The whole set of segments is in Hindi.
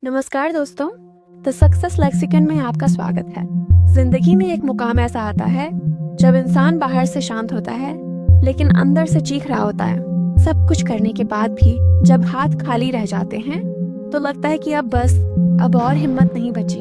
नमस्कार दोस्तों, द सक्सेस लेक्सिकन में आपका स्वागत है। जिंदगी में एक मुकाम ऐसा आता है जब इंसान बाहर से शांत होता है लेकिन अंदर से चीख रहा होता है। सब कुछ करने के बाद भी जब हाथ खाली रह जाते हैं तो लगता है कि अब और हिम्मत नहीं बची।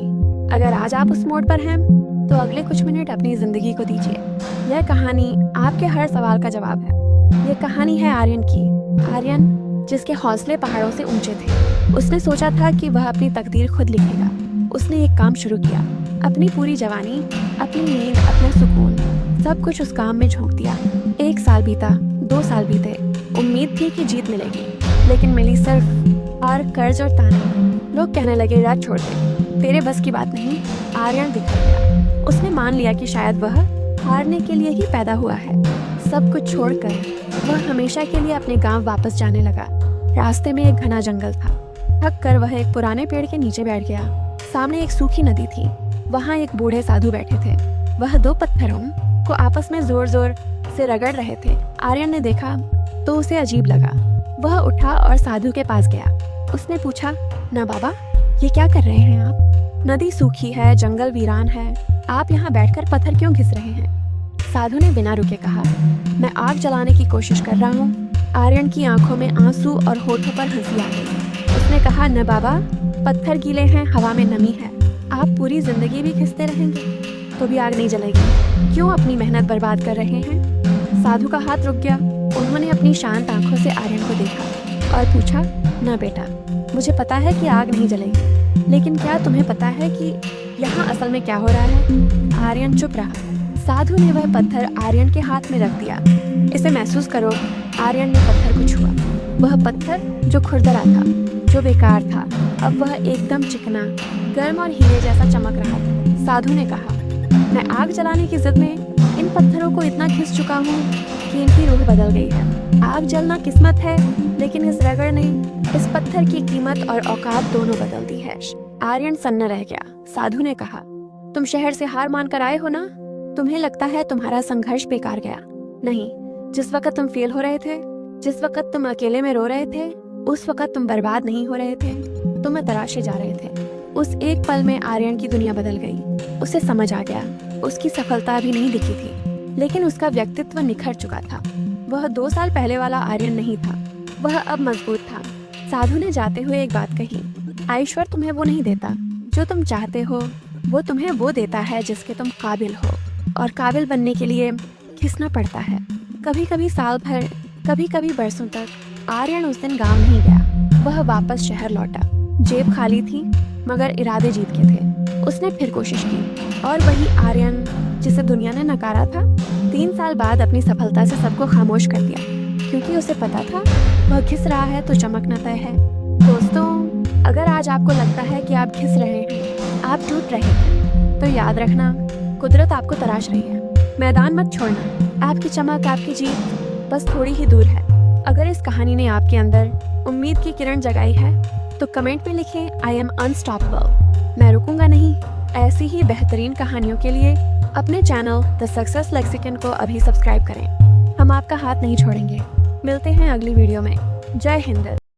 अगर आज आप उस मोड पर हैं तो अगले कुछ मिनट अपनी जिंदगी को दीजिए। यह कहानी आपके हर सवाल का जवाब है। यह कहानी है आर्यन की। आर्यन जिसके हौसले पहाड़ों से ऊंचे थे। उसने सोचा था कि वह अपनी तकदीर खुद लिखेगा। उसने एक काम शुरू किया। अपनी पूरी जवानी, अपनी नींद, अपना सुकून, सब कुछ उस काम में झोंक दिया। 1 साल बीता, 2 साल बीते। उम्मीद थी कि जीत मिलेगी, लेकिन मिली सिर्फ हार, कर्ज और ताने। लोग कहने लगे, रात छोड़ दे, तेरे बस की बात नहीं। आर्यन बिखर गया। उसने मान लिया कि शायद वह हारने के लिए ही पैदा हुआ है। सब कुछ छोड़कर वह हमेशा के लिए अपने गांव वापस जाने लगा। रास्ते में एक घना जंगल था। थक कर वह एक पुराने पेड़ के नीचे बैठ गया। सामने एक सूखी नदी थी। वहाँ एक बूढ़े साधु बैठे थे। वह 2 पत्थरों को आपस में जोर जोर से रगड़ रहे थे। आर्यन ने देखा तो उसे अजीब लगा। वह उठा और साधु के पास गया। उसने पूछा, ना बाबा, ये क्या कर रहे हैं आप? नदी सूखी है, जंगल वीरान है, आप यहाँ बैठकर पत्थर क्यों घिस रहे हैं? साधु ने बिना रुके कहा, मैं आग जलाने की कोशिश कर रहा हूँ। आर्यन की आंखों में आंसू और होठों पर हंसी आ गई। उसने कहा, न बाबा, पत्थर गीले हैं, हवा में नमी है, आप पूरी जिंदगी भी खिसते रहेंगे तो भी आग नहीं जलेगी। क्यों अपनी मेहनत बर्बाद कर रहे हैं? साधु का हाथ रुक गया। उन्होंने अपनी शांत आंखों से आर्यन को देखा और पूछा, न बेटा, मुझे पता है कि आग नहीं जलेगी, लेकिन क्या तुम्हें पता है कि यहाँ असल में क्या हो रहा है? आर्यन चुप रहा। साधु ने वह पत्थर आर्यन के हाथ में रख दिया। इसे महसूस करो। आर्यन ने पत्थर को छुआ। वह पत्थर जो खुरदरा था, जो बेकार था, अब वह एकदम चिकना, गर्म और हीरे जैसा चमक रहा था। साधु ने कहा, मैं आग जलाने की जिद में इन पत्थरों को इतना घिस चुका हूँ कि इनकी रूह बदल गई है। आग जलना किस्मत है, लेकिन इस रगड़ ने इस पत्थर की कीमत और औकात दोनों बदल दी है। आर्यन सन्न रह गया। साधु ने कहा, तुम शहर से हार मान कर आए हो ना? तुम्हें लगता है तुम्हारा संघर्ष बेकार गया। नहीं, जिस वक्त तुम फेल हो रहे थे, जिस वक्त तुम अकेले में रो रहे थे, उस वक्त तुम बर्बाद नहीं हो रहे थे, तुम तराशे जा रहे थे। उस एक पल में आर्यन की दुनिया बदल गई। उसे समझ आ गया, उसकी सफलता अभी नहीं दिखी थी, लेकिन उसका व्यक्तित्व निखर चुका था। वह 2 साल पहले वाला आर्यन नहीं था, वह अब मजबूत था। साधु ने जाते हुए एक बात कही, ईश्वर तुम्हें वो नहीं देता जो तुम चाहते हो, वो तुम्हें वो देता है जिसके तुम काबिल हो, और काबिल बनने के लिए घिसना पड़ता है। कभी कभी साल भर, कभी कभी बरसों तक। आर्यन उस दिन गांव नहीं गया। वह वापस शहर लौटा। जेब खाली थी, मगर इरादे जीत के थे। उसने फिर कोशिश की, और वही आर्यन जिसे दुनिया ने नकारा था, 3 साल बाद अपनी सफलता से सबको खामोश कर दिया, क्योंकि उसे पता था वह घिस रहा है तो चमकना तय है। दोस्तों, अगर आज आपको लगता है कि आप घिस रहे हैं, आप टूट रहे हैं, तो याद रखना, कुदरत आपको तराश रही है। मैदान मत छोड़ना। आपकी चमक, आपकी जीत बस थोड़ी ही दूर है। अगर इस कहानी ने आपके अंदर उम्मीद की किरण जगाई है तो कमेंट में लिखें, आई एम अनस्टॉपेबल। मैं रुकूंगा नहीं। ऐसी ही बेहतरीन कहानियों के लिए अपने चैनल द सक्सेस लेक्सिकन को अभी सब्सक्राइब करें। हम आपका हाथ नहीं छोड़ेंगे। मिलते हैं अगली वीडियो में। जय हिंद।